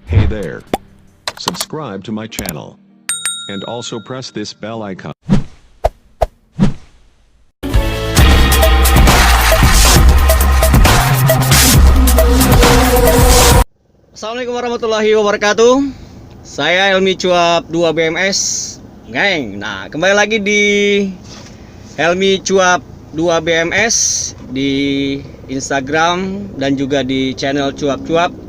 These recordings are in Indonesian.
Hey there. Subscribe to my channel. And also press this bell icon. Assalamualaikum warahmatullahi wabarakatuh. Saya Helmi Cuap 2 BMS, geng. Nah, kembali lagi di Helmi Cuap 2 BMS di Instagram dan juga di channel Cuap-Cuap.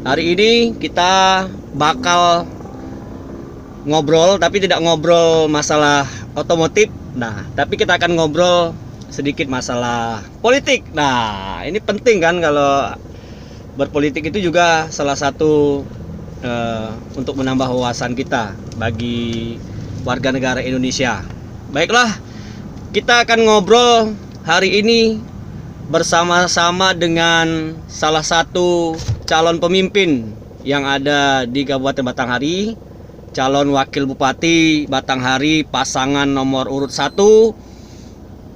Hari ini kita bakal ngobrol, tapi tidak ngobrol masalah otomotif. Nah, tapi kita akan ngobrol sedikit masalah politik. Nah, ini penting kan, kalau berpolitik itu juga salah satu untuk menambah wawasan kita bagi warga negara Indonesia. Baiklah, kita akan ngobrol hari ini bersama-sama dengan salah satu calon pemimpin yang ada di Kabupaten Batanghari, calon wakil bupati Batanghari pasangan nomor urut 1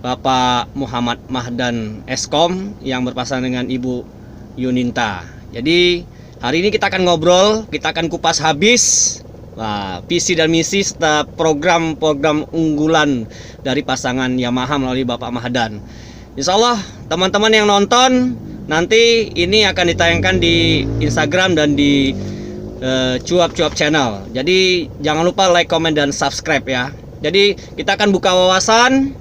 Bapak Muhammad Mahdan Eskom yang berpasangan dengan Ibu Yuninta. Jadi hari ini kita akan ngobrol, kita akan kupas habis visi dan misi serta program-program unggulan dari pasangan Yamaha melalui Bapak Mahdan. Insya Allah teman-teman yang nonton nanti ini akan ditayangkan di Instagram dan di Cuap-Cuap channel. Jadi jangan lupa like, comment, dan subscribe ya. Jadi kita akan buka wawasan,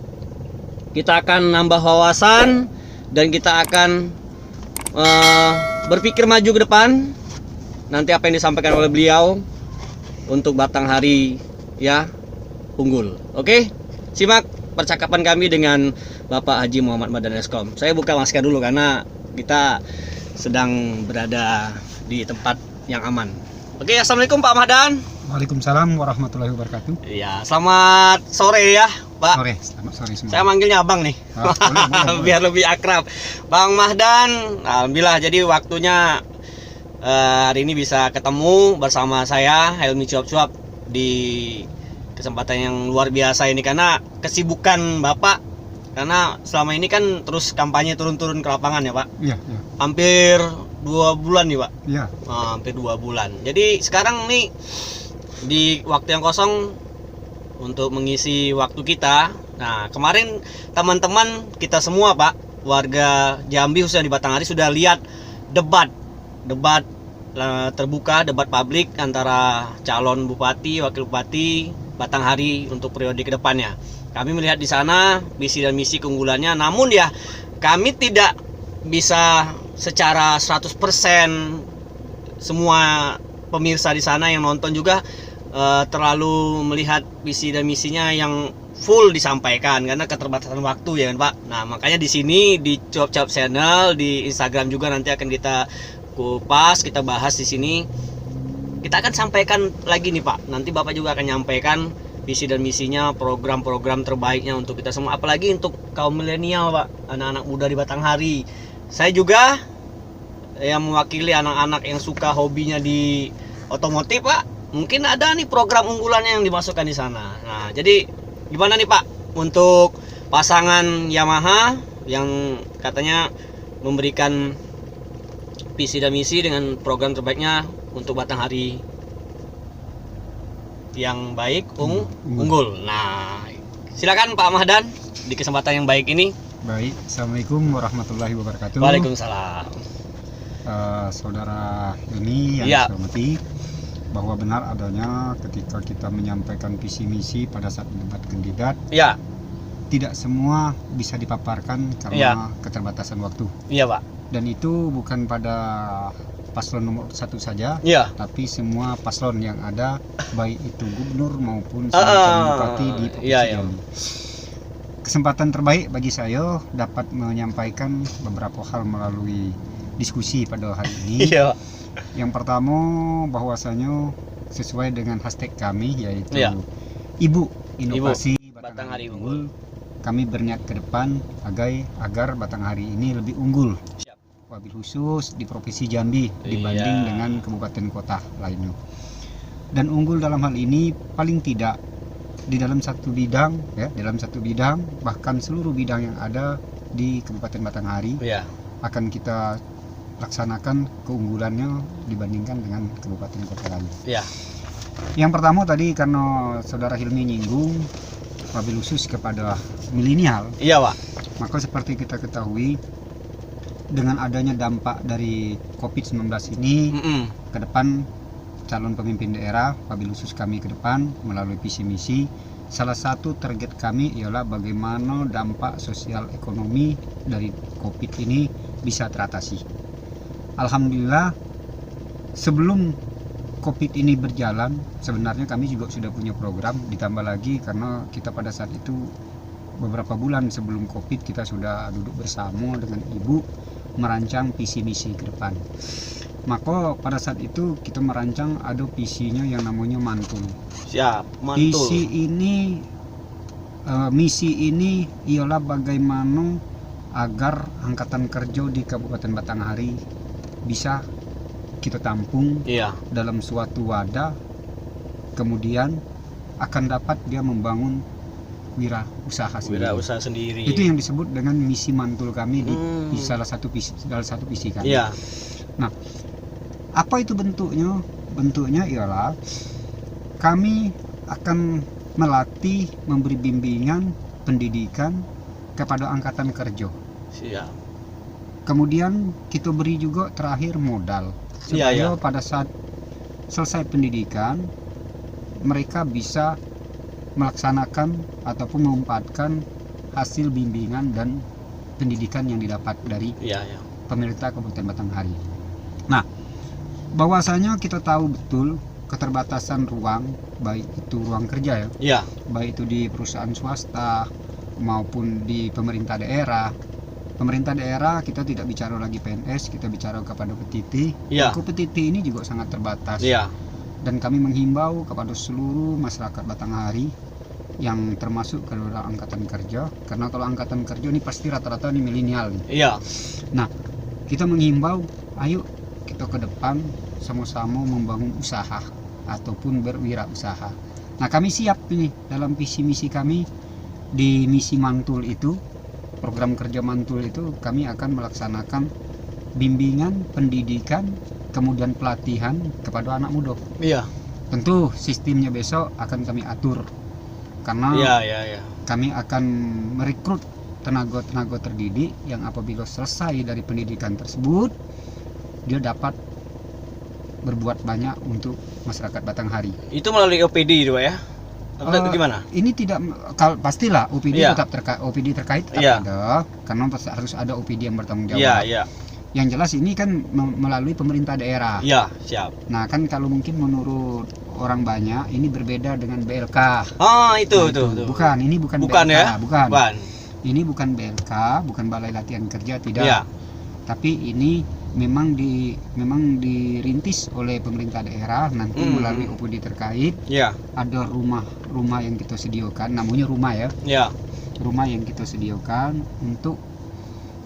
kita akan nambah wawasan, dan kita akan berpikir maju ke depan. Nanti apa yang disampaikan oleh beliau untuk Batanghari ya unggul. Oke, simak percakapan kami dengan Bapak Haji Muhammad Mahdan Eskom. Saya buka masker dulu karena kita sedang berada di tempat yang aman. Oke, assalamualaikum Pak Mahdan. Waalaikumsalam warahmatullahi wabarakatuh. Iya, selamat sore ya Pak. Sore, selamat sore semua. Saya manggilnya abang nih, boleh. biar lebih akrab. Bang Mahdan, alhamdulillah jadi waktunya hari ini bisa ketemu bersama saya Helmi Cuap-Cuap di kesempatan yang luar biasa ini karena kesibukan Bapak. Karena selama ini kan terus kampanye turun-turun ke lapangan ya Pak. Iya. Hampir 2 bulan nih Pak. Iya. Hampir 2 bulan. Jadi sekarang nih di waktu yang kosong untuk mengisi waktu kita. Nah, kemarin teman-teman kita semua Pak, warga Jambi khususnya di Batanghari sudah lihat debat terbuka, debat publik antara calon bupati, wakil bupati Batanghari untuk periode ke depannya. Kami melihat di sana visi dan misi keunggulannya, namun ya kami tidak bisa secara 100% semua pemirsa di sana yang nonton juga terlalu melihat visi dan misinya yang full disampaikan karena keterbatasan waktu ya kan Pak. Nah, makanya di sini di Cuap-Cuap channel, di Instagram juga nanti akan kita kupas, kita bahas di sini. Kita akan sampaikan lagi nih Pak. Nanti Bapak juga akan nyampaikan visi dan misinya, program-program terbaiknya untuk kita semua, apalagi untuk kaum milenial Pak, anak-anak muda di Batanghari. Saya juga yang mewakili anak-anak yang suka hobinya di otomotif Pak. Mungkin ada nih program unggulannya yang dimasukkan di sana. Nah, jadi gimana nih Pak untuk pasangan Yamaha yang katanya memberikan visi dan misi dengan program terbaiknya untuk Batanghari yang baik, unggul. Nah, silakan Pak Mahdan di kesempatan yang baik ini. Baik, assalamualaikum warahmatullahi wabarakatuh. Waalaikumsalam. Saudara ini yang saya hormati, bahwa benar adanya ketika kita menyampaikan visi misi pada saat debat kandidat, tidak semua bisa dipaparkan karena keterbatasan waktu. Iya Pak. Dan itu bukan pada paslon nomor 1 saja, tapi semua paslon yang ada, baik itu gubernur maupun calon bupati di Provinsi Jambi. Kesempatan terbaik bagi saya dapat menyampaikan beberapa hal melalui diskusi pada hari ini. Yang pertama, bahwasanya sesuai dengan hashtag kami yaitu Ibu Inovasi Batanghari Unggul, kami berniat ke depan agar Batanghari ini lebih unggul, wabil khusus di Provinsi Jambi dibanding dengan kabupaten kota lainnya. Dan unggul dalam hal ini paling tidak di dalam satu bidang bahkan seluruh bidang yang ada di Kabupaten Batanghari akan kita laksanakan keunggulannya dibandingkan dengan kabupaten kota lain. Ya. Yang pertama tadi karena saudara Hilmi nyinggung wabil khusus kepada milenial. Iya, Pak. Maka seperti kita ketahui dengan adanya dampak dari COVID-19 ini ke depan calon pemimpin daerah wabil khusus kami ke depan melalui visi misi, salah satu target kami ialah bagaimana dampak sosial ekonomi dari COVID ini bisa teratasi. Alhamdulillah sebelum COVID ini berjalan, sebenarnya kami juga sudah punya program, ditambah lagi karena kita pada saat itu beberapa bulan sebelum COVID kita sudah duduk bersama dengan Ibu merancang visi misi ke depan. Maka pada saat itu kita merancang ada visinya yang namanya mantul. Siap, mantul. Misi ini ialah bagaimana agar angkatan kerja di Kabupaten Batanghari bisa kita tampung dalam suatu wadah, kemudian akan dapat dia membangun wirausaha sendiri. Itu yang disebut dengan misi mantul kami di salah satu visi kami. Iya. Nah, apa itu bentuknya? Bentuknya ialah kami akan melatih, memberi bimbingan, pendidikan kepada angkatan kerja. Siap. Kemudian kita beri juga terakhir modal. Supaya pada saat selesai pendidikan mereka bisa melaksanakan ataupun memanfaatkan hasil bimbingan dan pendidikan yang didapat dari pemerintah Kabupaten Batanghari. Nah, bahwasanya kita tahu betul keterbatasan ruang, baik itu ruang kerja baik itu di perusahaan swasta maupun di pemerintah daerah. Pemerintah daerah kita tidak bicara lagi PNS, kita bicara kepada petiti. Petiti ini juga sangat terbatas. Dan kami menghimbau kepada seluruh masyarakat Batanghari yang termasuk keluarga angkatan kerja, karena kalau angkatan kerja ini pasti rata-rata ini milenial. Nah, kita menghimbau, ayo kita ke depan sama-sama membangun usaha ataupun berwirausaha. Nah, kami siap ini dalam visi misi kami di misi mantul itu. Program kerja mantul itu kami akan melaksanakan bimbingan, pendidikan, kemudian pelatihan kepada anak muda. Tentu sistemnya besok akan kami atur karena kami akan merekrut tenaga-tenaga terdidik yang apabila selesai dari pendidikan tersebut dia dapat berbuat banyak untuk masyarakat Batanghari. Itu melalui OPD itu, Pak, ya? Atau gimana? Ini tidak, pastilah OPD tetap OPD terkait tetap ada, karena harus ada OPD yang bertanggung jawab. Yang jelas ini kan melalui pemerintah daerah. Siap. Nah, kan kalau mungkin menurut orang banyak ini berbeda dengan BLK. Itu. Bukan, ini bukan BLK, ya? Bukan. Ini bukan BLK, bukan Balai Latihan Kerja, tidak. Tapi ini memang dirintis oleh pemerintah daerah nanti melalui OPD terkait. Ada rumah yang kita sediakan, namanya rumah rumah yang kita sediakan untuk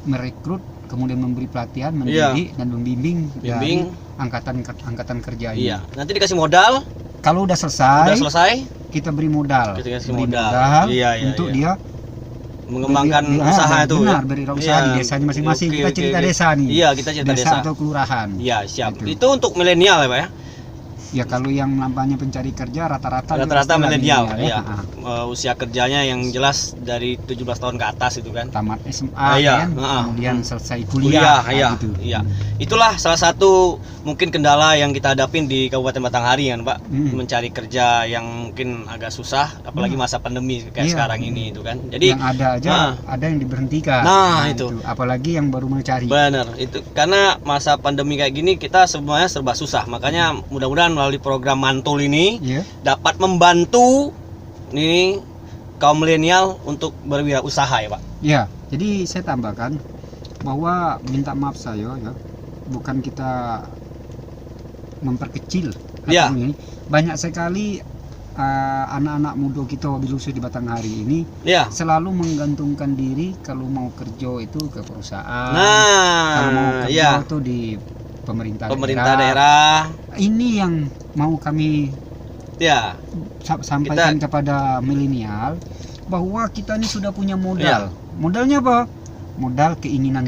merekrut, kemudian memberi pelatihan, mendidik dan membimbing dari angkatan kerja ini. Nanti dikasih modal. Kalau udah selesai kita beri modal. Untuk dia mengembangkan usaha itu. Berusaha di desanya masing-masing. Kita cerita desa nih. Kita cerita desa atau kelurahan. Siap. Itu untuk milenial ya, Pak, ya? Ya, kalau yang nampaknya pencari kerja rata-rata milenial. Usia kerjanya yang jelas dari 17 tahun ke atas itu kan. Tamat SMA kemudian selesai kuliah. Gitu. Itulah salah satu mungkin kendala yang kita hadapin di Kabupaten Batanghari kan, Pak. Mencari kerja yang mungkin agak susah, apalagi masa pandemi kayak sekarang ini itu kan. Jadi yang ada aja ada yang diberhentikan. Itu. Apalagi yang baru mencari. Benar, itu karena masa pandemi kayak gini kita semuanya serba susah. Makanya mudah-mudahan melalui program mantul ini dapat membantu nih kaum milenial untuk berwirausaha ya, Pak. Jadi saya tambahkan bahwa minta maaf saya bukan kita memperkecil ini. Banyak sekali anak-anak muda kita wabil khusus di Batanghari ini selalu menggantungkan diri kalau mau kerja itu ke perusahaan. Kalau mau kerja itu di pemerintah daerah. Ini yang mau kami sampaikan kepada milenial bahwa kita ini sudah punya modal. Modalnya apa? Modal keinginan.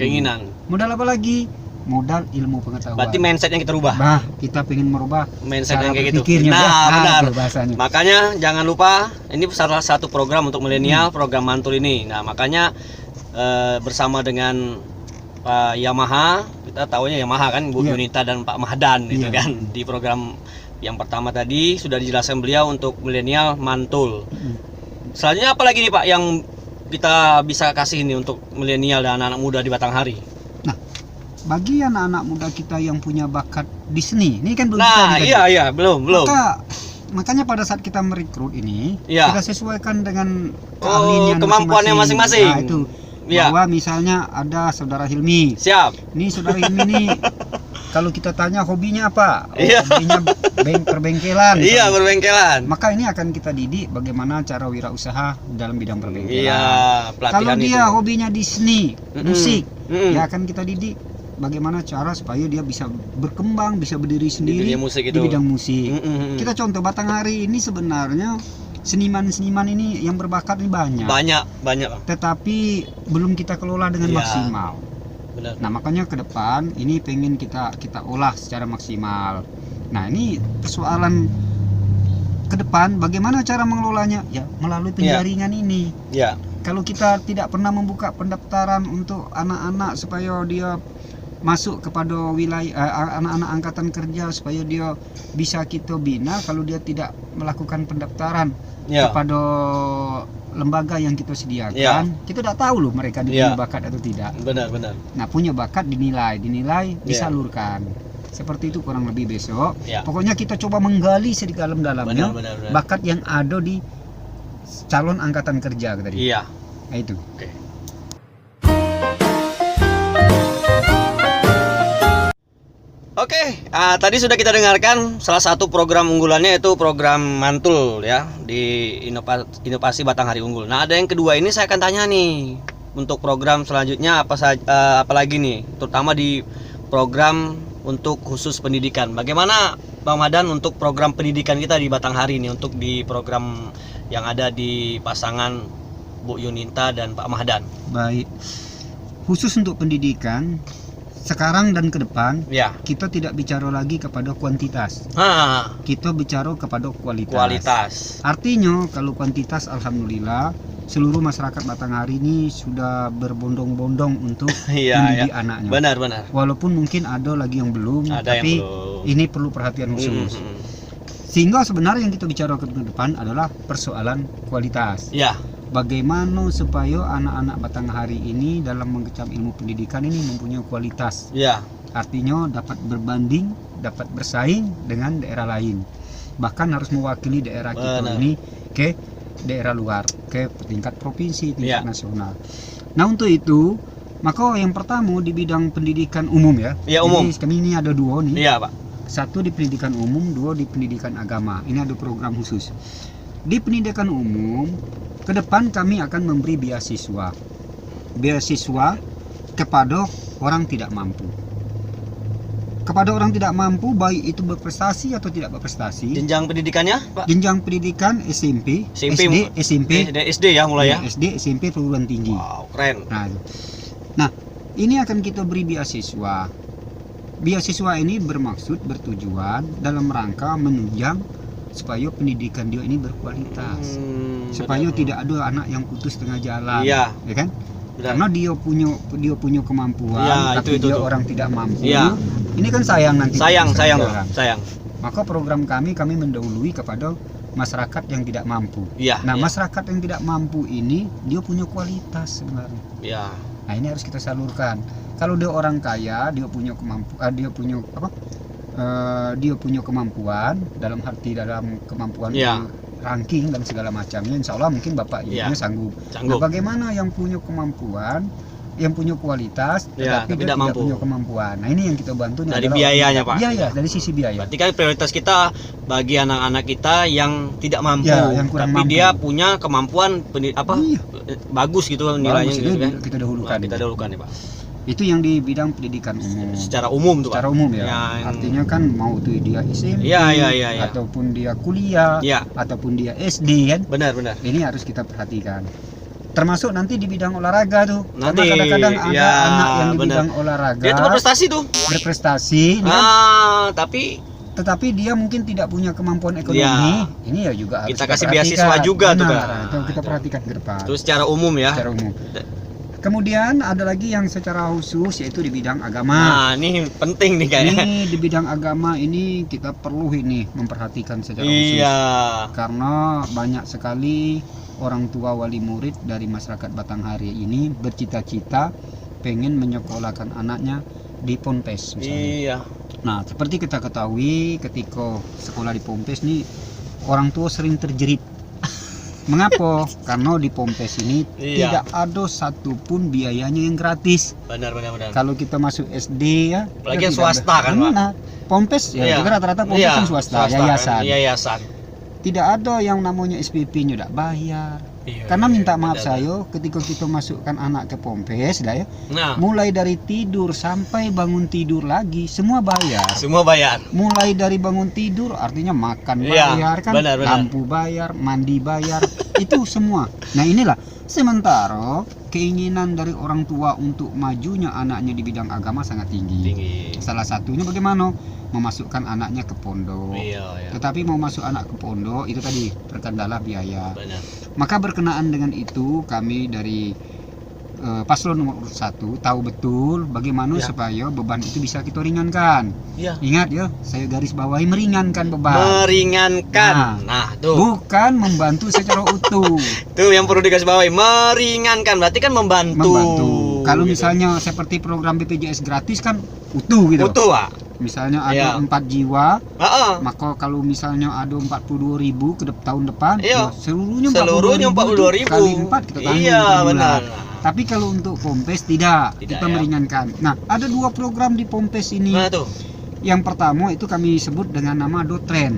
Modal apa lagi? modal ilmu pengetahuan. Berarti mindset yang kita rubah. Bah, kita pengen merubah mindset yang cara kayak gitu. berpikirnya, Nah, benar. itu bahasanya. Makanya jangan lupa, ini salah satu program untuk milenial, program mantul ini. Nah, makanya bersama dengan Pak Yamaha, kita tahunya Yamaha kan, Bu Iya. Yunita dan Pak Mahdan gitu Iya. kan. Di program yang pertama tadi sudah dijelaskan beliau untuk milenial mantul. Selanjutnya apa lagi nih Pak yang kita bisa kasih ini untuk milenial dan anak-anak muda di Batanghari? Nah, bagi anak-anak muda kita yang punya bakat di seni, ini kan belum Nah, kita iya belum. Makanya pada saat kita merekrut ini, Iya. kita sesuaikan dengan keahliannya kemampuannya masing-masing. Nah, itu. Iya. Bahwa misalnya ada saudara Hilmi. Siap. Ini saudara Hilmi nih, kalau kita tanya hobinya apa? Iya. Hobinya perbengkelan. Iya, misalnya. berbengkelan. Maka ini akan kita didik bagaimana cara wirausaha dalam bidang perbengkelan. Iya, pelatihan Kalau dia itu. hobinya di seni, musik, Mm-mm. ya akan kita didik bagaimana cara supaya dia bisa berkembang, bisa berdiri sendiri dunia musik di itu. bidang musik. Mm-mm. Kita contoh Batanghari ini sebenarnya seniman-seniman ini yang berbakat ini banyak. Banyak. Tetapi belum kita kelola dengan Iya. maksimal. Benar. Nah, makanya ke depan ini pengen kita olah secara maksimal. Nah, ini persoalan ke depan bagaimana cara mengelolanya? Ya, melalui penjaringan ini. Ya. Kalau kita tidak pernah membuka pendaftaran untuk anak-anak supaya dia masuk kepada wilayah anak-anak angkatan kerja supaya dia bisa kita bina, kalau dia tidak melakukan pendaftaran kepada lembaga yang kita sediakan, kita tidak tahu loh mereka punya bakat atau tidak. Benar. Nah, punya bakat dinilai disalurkan. Seperti itu kurang lebih besok. Pokoknya kita coba menggali sedalam-dalamnya Benar. bakat yang ada di calon angkatan kerja tadi. Iya. Nah, itu. Oke. Oke, tadi sudah kita dengarkan salah satu program unggulannya itu program mantul ya di inovasi Batanghari Unggul. Nah, ada yang kedua ini saya akan tanya nih untuk program selanjutnya apa lagi nih, terutama di program untuk khusus pendidikan. Bagaimana Bang Mahdan untuk program pendidikan kita di Batanghari ini untuk di program yang ada di pasangan Bu Yunita dan Pak Mahdan? Baik. Khusus untuk pendidikan sekarang dan ke depan, kita tidak bicara lagi kepada kuantitas. Kita bicara kepada kualitas. Artinya kalau kuantitas, alhamdulillah seluruh masyarakat Batanghari ini sudah berbondong-bondong untuk mendidik anaknya. Benar. Walaupun mungkin ada lagi yang belum, tapi yang belum. Ini perlu perhatian khusus. Sehingga sebenarnya yang kita bicara ke depan adalah persoalan kualitas. Bagaimana supaya anak-anak Batanghari ini dalam mengecam ilmu pendidikan ini mempunyai kualitas. Artinya dapat berbanding, dapat bersaing dengan daerah lain. Bahkan harus mewakili daerah kita ini ke daerah luar, ke tingkat provinsi, tingkat nasional. Nah, untuk itu, maka yang pertama di bidang pendidikan umum ya. Umum. Kami ini ada dua nih. Pak. Satu di pendidikan umum, dua di pendidikan agama. Ini ada program khusus. Di pendidikan umum, ke depan kami akan memberi beasiswa kepada orang tidak mampu. Kepada orang tidak mampu, baik itu berprestasi atau tidak berprestasi. Jenjang pendidikannya, Pak? Jenjang pendidikan SMP, SD ya mulai ya. SD, SMP, perguruan tinggi. Wow, keren. Nah, ini akan kita beri beasiswa. Beasiswa ini bertujuan dalam rangka menunjang supaya pendidikan dia ini berkualitas, supaya tidak ada anak yang putus tengah jalan, ya kan? Karena dia punya kemampuan, tapi dia orang tidak mampu. Ini kan sayang nanti. Sayang. Maka program kami mendahului kepada masyarakat yang tidak mampu. Masyarakat yang tidak mampu ini dia punya kualitas sebenarnya. Nah, ini harus kita salurkan. Kalau dia orang kaya, dia punya kemampuan dalam kemampuan ranking dan segala macamnya, insya Allah mungkin bapak ibunya sanggup. Nah, bagaimana yang punya kemampuan, yang punya kualitas, tetapi dia tidak punya kemampuan. Nah, ini yang kita bantu dari biayanya, Pak. Dari sisi biaya. Berarti kan prioritas kita bagi anak-anak kita yang tidak mampu, yang kurang tapi mampu. Dia punya kemampuan bagus gitu nilainya gitu kan. Kita dahulukan. Ya, Pak. Itu yang di bidang pendidikan umum. Secara umum tuh, Pak. Secara umum ya. Artinya kan mau tuh dia SMP, ataupun dia kuliah, ataupun dia SD kan. Benar. Ini harus kita perhatikan. termasuk nanti di bidang olahraga tuh. Nanti, karena kadang-kadang ada ya, anak yang di bener. bidang olahraga Dia tuh berprestasi tuh. berprestasi ya. Tetapi dia mungkin tidak punya kemampuan ekonomi. Ya. Ini ya juga harus Kita kasih perhatikan. beasiswa juga tuh, Benar, Kak. itu kita perhatikan ke depan. Terus secara umum ya. Secara umum. Kemudian ada lagi yang secara khusus yaitu di bidang agama. Nah, ini penting nih kayaknya. Ini di bidang agama ini kita perlu ini memperhatikan secara khusus. Iya. Karena banyak sekali orang tua wali murid dari masyarakat Batanghari ini bercita-cita pengen menyekolahkan anaknya di Ponpes misalnya. Iya. Nah, seperti kita ketahui ketika sekolah di Ponpes nih orang tua sering terjerit. Mengapa? Karena di Ponpes ini tidak ada satupun biayanya yang gratis. Benar. Kalau kita masuk SD ya, Apalagi yang swasta kan, Pak. Nah, Ponpes ya, Iya. juga rata-rata Ponpes Iya, kan swasta, kan? yayasan. Yayasan. Tidak ada yang namanya SPP-nya tidak bayar. Iya, Karena minta maaf benar. saya ketika kita masukkan anak ke Ponpes dah ya, Nah, mulai dari tidur sampai bangun tidur lagi semua bayar. semua bayar. Mulai dari bangun tidur artinya makan Iya, bayar kan, benar. lampu bayar, mandi bayar, itu semua. Nah inilah sementara keinginan dari orang tua untuk majunya anaknya di bidang agama sangat tinggi. Salah satunya bagaimana? Memasukkan anaknya ke pondok. Iya. Tetapi mau masuk anak ke pondok itu tadi terkendala biaya. Benar. Maka berkenaan dengan itu kami dari paslon nomor 1 tahu betul bagaimana Ya. supaya beban itu bisa kita ringankan. Iya. Ingat ya, saya garis bawahi meringankan beban. Meringankan. Nah, tuh. Bukan membantu secara utuh. Tuh yang perlu digarisbawahi, meringankan. Berarti kan membantu. Kalau Gitu. misalnya seperti program BPJS gratis kan utuh gitu. Utuh, Pak. Misalnya Iya. ada 4 jiwa, Heeh. maka kalau misalnya ada 42.000 ke tahun depan, Iya. ya seluruhnya 42.000 kali 4 kita tanggung Iya, per bulan. benar. Tapi kalau untuk Ponpes tidak, Tidak, kita ya. meringankan. Nah, ada 2 program di Ponpes ini. Nah, tuh. Yang pertama itu kami sebut dengan nama Dotren.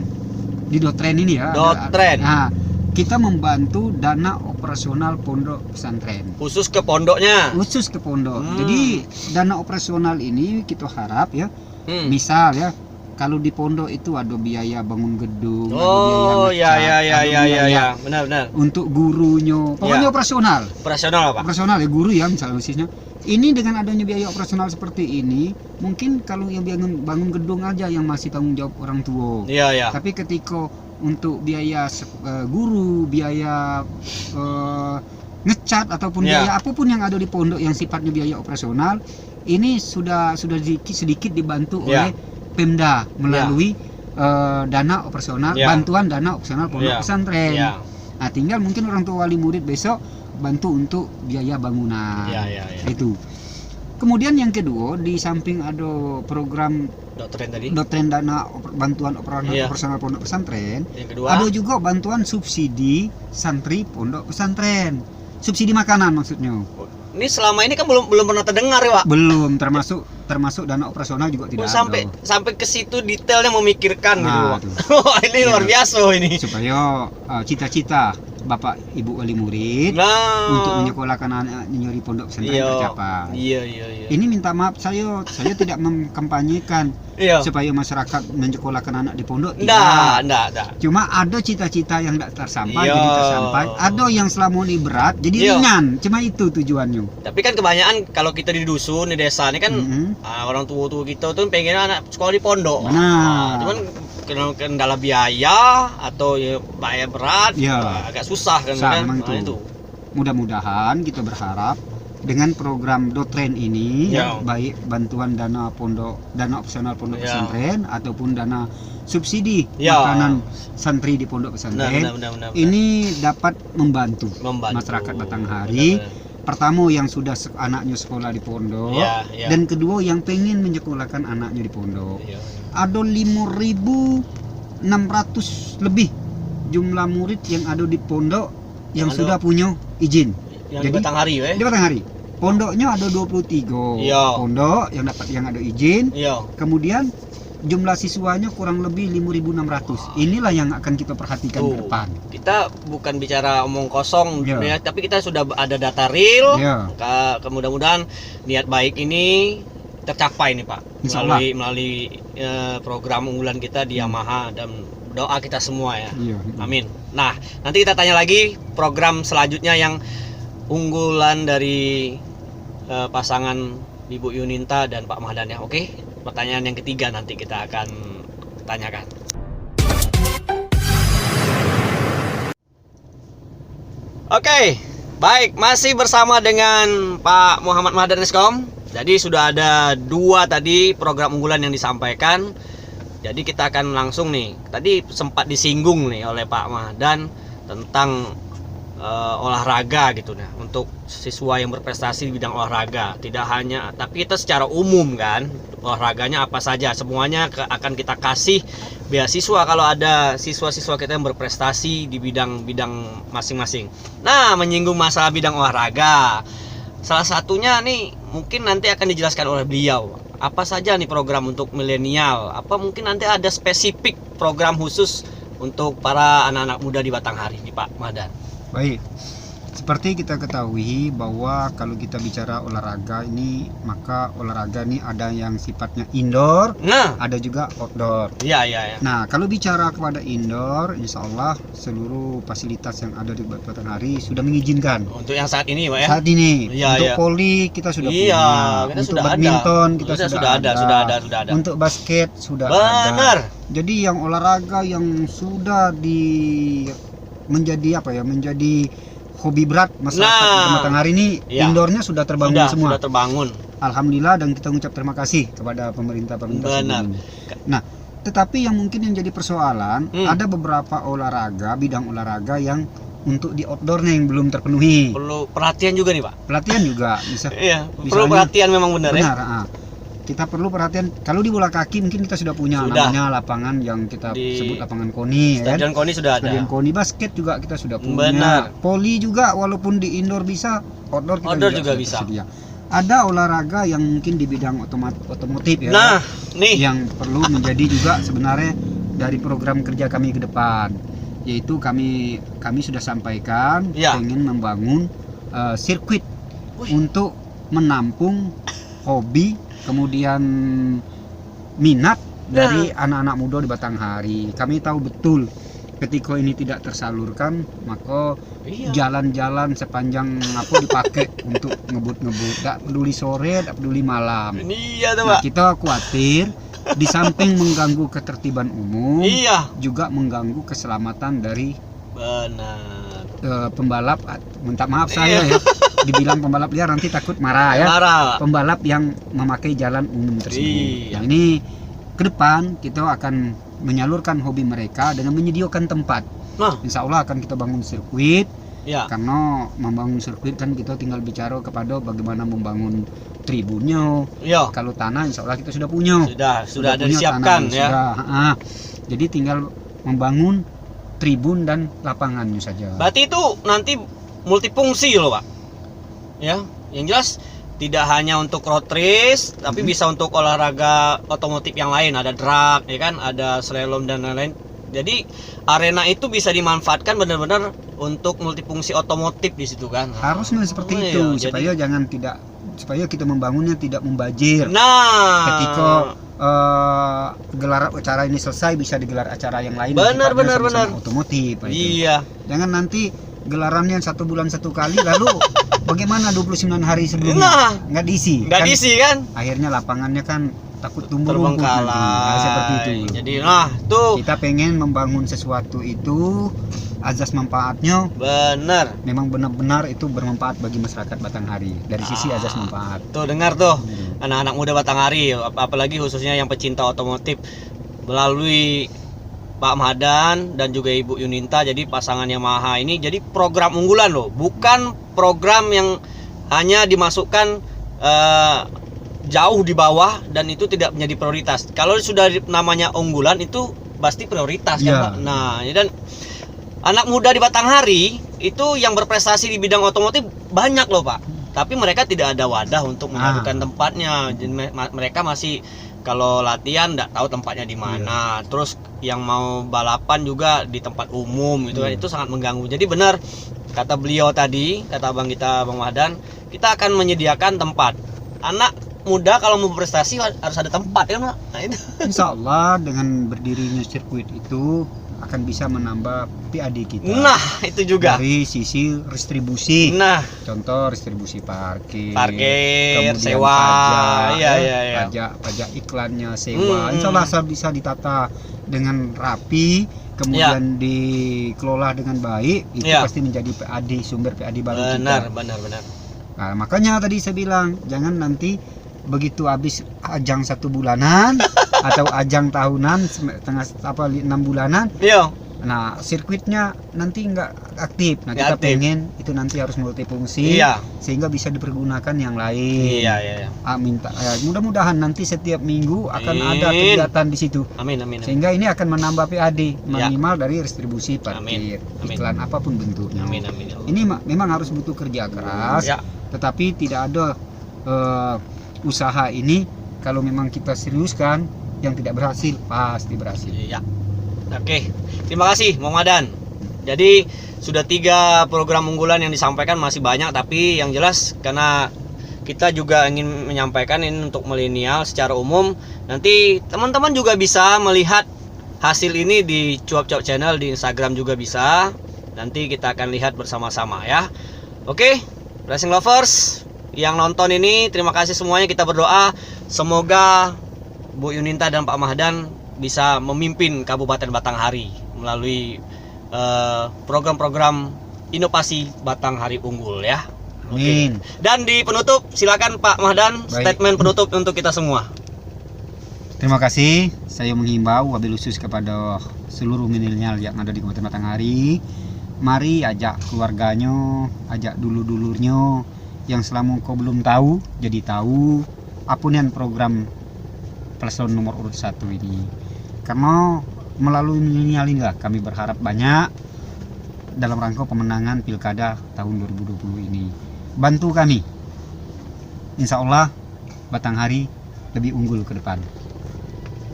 Di Dotren ini ya. Dotren. Nah, kita membantu dana operasional pondok pesantren. Khusus ke pondoknya. Khusus ke pondok. Hmm. Jadi dana operasional ini kita harap ya, Hmm. misal ya, kalau di pondok itu ada biaya bangun gedung, Oh, ada biaya ngecat, ada biaya ya. Benar. untuk gurunya, pokoknya Ya. operasional. Operasional, Pak. Operasional ya guru ya misalnya khususnya. Ini dengan adanya biaya operasional seperti ini, mungkin kalau yang bangun gedung aja yang masih tanggung jawab orang tua. Iya. Tapi ketika untuk biaya guru, biaya ngecat ataupun Ya. biaya apapun yang ada di pondok yang sifatnya biaya operasional, ini sudah sedikit dibantu Ya. oleh Pemda melalui dana operasional, Ya. bantuan dana operasional pondok Ya. pesantren. Iya. Nah, tinggal mungkin orang tua wali murid besok bantu untuk biaya bangunan. Iya. Itu. Kemudian yang kedua, di samping ada program Dotren tadi. Dotren dana bantuan Iya. operasional pondok pesantren, Yang kedua. ada juga bantuan subsidi santri pondok pesantren. Subsidi makanan maksudnya. Ini selama ini kan belum pernah terdengar ya, Pak. Belum termasuk dana operasional juga tidak sampai ada. sampai ke situ detailnya memikirkan Nah, gitu, Pak. tuh. Wah, ini luar Iya. biasa ini. Supaya cita-cita Bapak Ibu wali murid Nah, untuk menyekolahkan anaknya di pondok pesantren tercapai. Iya. Ini minta maaf saya tidak mengkampanyekan Iya. supaya masyarakat menyekolahkan anak di pondok. Enggak. Cuma ada cita-cita yang tidak tersampai Iya. jadi tersampai. Ada yang selama ini berat jadi Iya. ringan. Cuma itu tujuannya. Tapi kan kebanyakan kalau kita di dusun, di desa ini kan Mhm. orang tua-tua kita tuh pengen anak sekolah di pondok. Benar. Cuman kendala biaya atau ya bayar berat, Iya. agak susah kan. Susah, kan? memang Nah, itu. Mudah-mudahan kita berharap dengan program Dotren ini Ya. baik bantuan dana opsional pondok Ya. pesantren ataupun dana subsidi Ya. makanan santri di pondok pesantren Benar. ini dapat membantu Membantu. masyarakat Batanghari. Pertama yang sudah anaknya sekolah di pondok, Iya. dan kedua yang pengen menyekolahkan anaknya di pondok. Iya. Ada 5.600 lebih jumlah murid yang ada di pondok yang Yang sudah punya izin. Yang di Batanghari, weh. Di Batanghari. Pondoknya ada 23 Iya. pondok yang ada izin. Iya. Kemudian jumlah siswanya kurang lebih 5.600. Inilah yang akan kita perhatikan ke depan. Kita bukan bicara omong kosong, Iya. ya, tapi kita sudah ada data real. Ya. Mudah-mudahan niat baik ini tercapai nih, Pak. Insya Allah. Melalui program unggulan kita di Yamaha dan doa kita semua ya. Iya. Amin. Nah, nanti kita tanya lagi program selanjutnya yang unggulan dari pasangan Ibu Yuninta dan Pak Mahdan ya. Oke, pertanyaan yang ketiga nanti kita akan tanyakan. Oke, baik, masih bersama dengan Pak Muhammad Mahdan Eskom. Jadi sudah ada 2 tadi program unggulan yang disampaikan. Jadi kita akan langsung nih. Tadi sempat disinggung nih oleh Pak Mahdan tentang olahraga gitu nah, untuk siswa yang berprestasi di bidang olahraga. Tidak hanya, tapi kita secara umum kan, olahraganya apa saja, semuanya akan kita kasih beasiswa kalau ada siswa-siswa kita yang berprestasi di bidang-bidang masing-masing. Nah, menyinggung masalah bidang olahraga, salah satunya nih mungkin nanti akan dijelaskan oleh beliau. Apa saja nih program untuk milenial? Apa mungkin nanti ada spesifik program khusus untuk para anak-anak muda di Batanghari nih Pak Mahdan? Baik, seperti kita ketahui bahwa kalau kita bicara olahraga ini, maka olahraga ini ada yang sifatnya indoor, ada juga outdoor. Iya. Nah, kalau bicara kepada indoor, insya Allah seluruh fasilitas yang ada di Batanghari sudah mengizinkan. Untuk yang saat ini, Pak ya? Saat ini, untuk voli kita sudah punya, kita untuk sudah badminton ada. kita sudah ada. Untuk basket sudah Benar. ada. Jadi yang olahraga yang sudah menjadi hobi berat masyarakat Batanghari ini, indoornya sudah terbangun semua. Sudah terbangun. Alhamdulillah, dan kita mengucap terima kasih kepada pemerintah sebelumnya. Nah, tetapi yang mungkin yang jadi persoalan, ada beberapa bidang olahraga yang untuk di outdoornya yang belum terpenuhi. Perlu perhatian juga nih Pak. Pelatihan juga perlu perhatian memang benar ya. Kita perlu perhatian. Kalau di bola kaki mungkin kita sudah punya namanya lapangan yang kita sebut lapangan KONI. Stadion KONI sudah ada. Stadion KONI, basket juga kita sudah punya. Benar. Poli juga walaupun di indoor bisa, outdoor juga bisa. Tersedia. Ada olahraga yang mungkin di bidang otomotif ya. Nah, nih yang perlu menjadi juga sebenarnya dari program kerja kami ke depan, yaitu kami sudah sampaikan ingin membangun sirkuit untuk menampung hobi kemudian minat dari anak-anak muda di Batanghari. Kami tahu betul ketika ini tidak tersalurkan, maka jalan-jalan sepanjang dipakai untuk ngebut-ngebut, tak peduli sore, tak peduli malam. Nah, kita khawatir di samping mengganggu ketertiban umum, juga mengganggu keselamatan dari pembalap. Minta maaf saya ya, dibilang pembalap liar nanti takut marah ya. Pembalap yang memakai jalan umum tersebut. Nah, ini ke depan kita akan menyalurkan hobi mereka dengan menyediakan tempat. Insya Allah akan kita bangun sirkuit. Karena membangun sirkuit kan kita tinggal bicara kepada bagaimana membangun tribunnya. Kalau tanah insya Allah kita sudah punya. Sudah ada disiapkan ya. Jadi tinggal membangun tribun dan lapangannya saja. Berarti itu nanti multifungsi loh Pak. Ya, yang jelas tidak hanya untuk road race, tapi bisa untuk olahraga otomotif yang lain, ada drag, ya kan, ada slalom dan lain-lain. Jadi arena itu bisa dimanfaatkan benar-benar untuk multifungsi otomotif di situ kan. Harusnya seperti itu, supaya kita membangunnya tidak membajir. Ketika gelar acara ini selesai bisa digelar acara yang lain. Benar. Otomotif. Jangan nanti gelarannya 1 bulan 1 kali, lalu bagaimana 29 hari sebelumnya nggak diisi kan? Akhirnya lapangannya kan takut tumbuh terbengkalai. Seperti itu. Jadi tuh kita pengen membangun sesuatu itu azas manfaatnya memang benar-benar itu bermanfaat bagi masyarakat Batanghari dari sisi azas manfaat. Tuh dengar tuh anak-anak muda Batanghari, apalagi khususnya yang pecinta otomotif, melalui Pak Mahdan dan juga Ibu Yuninta, jadi pasangan Yamaha ini jadi program unggulan loh, bukan program yang hanya dimasukkan jauh di bawah dan itu tidak menjadi prioritas. Kalau sudah namanya unggulan itu pasti prioritas kan Pak. Nah, dan anak muda di Batanghari itu yang berprestasi di bidang otomotif banyak loh Pak, tapi mereka tidak ada wadah untuk mengadukan tempatnya. Jadi mereka masih kalau latihan nggak tahu tempatnya di mana. Terus yang mau balapan juga di tempat umum gitu kan, itu sangat mengganggu. Jadi benar kata beliau tadi, kata abang kita Bang Mahdan, kita akan menyediakan tempat. Anak muda kalau mau berprestasi harus ada tempat ya Pak. Nah, itu. Insya Allah dengan berdirinya sirkuit itu akan bisa menambah PAD kita. Nah, itu juga. Dari sisi distribusi. Nah, contoh distribusi parkir, parkir, kemudian sewa, pajak iklannya, sewa. Insya Allah bisa ditata dengan rapi, kemudian dikelola dengan baik, itu pasti menjadi PAD, sumber PAD baru kita. Benar. Nah, makanya tadi saya bilang, jangan nanti begitu habis ajang 1 bulanan atau ajang tahunan 6 bulanan. Nah, sirkuitnya nanti nggak aktif. Nah, kita pengen itu nanti harus multifungsi, sehingga bisa dipergunakan yang lain. Mudah-mudahan nanti setiap minggu akan ada kegiatan di situ. Amin. Sehingga ini akan menambah PAD minimal dari distribusi parkir, iklan apapun bentuknya. Ini memang harus butuh kerja keras, tetapi tidak ada usaha ini kalau memang kita seriuskan, yang tidak berhasil pasti berhasil. Oke, terima kasih Muhammadan. Jadi sudah 3 program unggulan yang disampaikan, masih banyak, tapi yang jelas karena kita juga ingin menyampaikan ini untuk milenial secara umum. Nanti teman-teman juga bisa melihat hasil ini di Cuap-Cuap Channel, di Instagram juga bisa. Nanti kita akan lihat bersama-sama ya. Oke, Racing Lovers yang nonton ini, terima kasih semuanya. Kita berdoa semoga Bu Yuninta dan Pak Mahdan bisa memimpin Kabupaten Batanghari melalui program-program inovasi Batanghari Unggul ya. Amin. Dan di penutup silakan Pak Mahdan, statement penutup untuk kita semua. Terima kasih. Saya menghimbau wabil khusus kepada seluruh milenial yang ada di Kabupaten Batanghari, mari ajak keluarganya, ajak dulur-dulurnya yang selama kau belum tahu jadi tahu apapun program paslon nomor urut 1 ini. Karena melalui milenial inilah kami berharap banyak dalam rangka pemenangan pilkada tahun 2020 ini. Bantu kami, insya Allah Batanghari lebih unggul ke depan.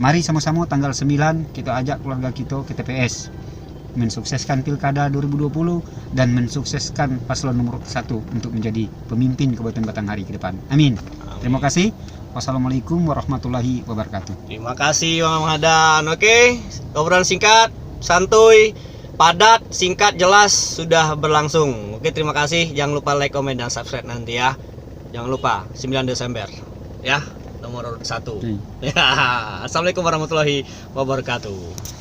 Mari sama-sama tanggal 9 kita ajak keluarga kita ke TPS, mensukseskan pilkada 2020 dan mensukseskan paslon nomor 1 untuk menjadi pemimpin Kabupaten Batanghari ke depan. Amin. Terima kasih. Wassalamualaikum warahmatullahi wabarakatuh. Terima kasih Bang Mahdan. Oke, obrolan singkat, santuy, padat, singkat, jelas sudah berlangsung. Oke, terima kasih. Jangan lupa like, komen, dan subscribe nanti ya. Jangan lupa 9 Desember ya, nomor 1. Ya. Assalamualaikum warahmatullahi wabarakatuh.